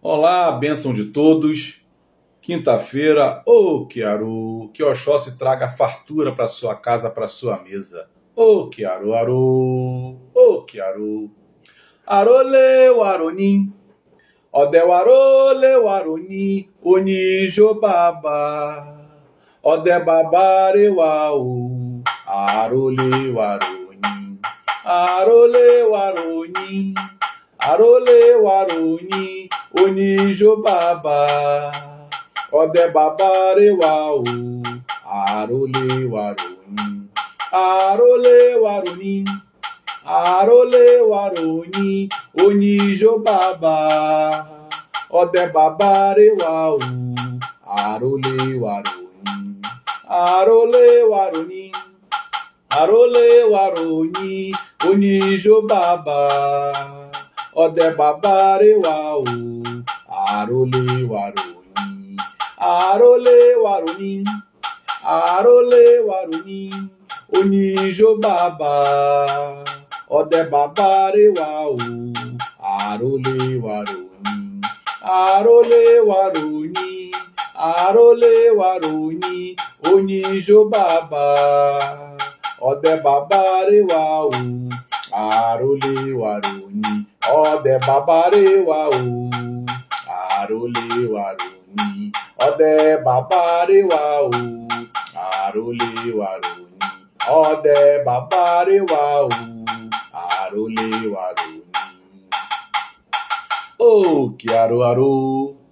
Olá, bênção de todos. Quinta-feira, ô Kiaru, que Oxóssi traga fartura para sua casa, para sua mesa. Ô Kiaru, Aru, ô Kiaru. Arole, o Aronim, Odé, o Arole, o Aroni, Onijo Baba, Odé Babare, o Au, Arole, o Aroni, Arole, o Aroni. Arole waruni onijo baba ode babare wau arole waruni arole waruni onijo baba ode babare wau arole waruni arole waruni onijo baba Ode babare wau, arole waruni, onijo baba. Ode babare wau, arole waruni, onijo baba. Ode babare wau, arole waruni. Ode babare wau, arole waruni. Ode babare wau, arole waruni. Ode babare wau, arole waruni. Oh, Kiaru, Aru.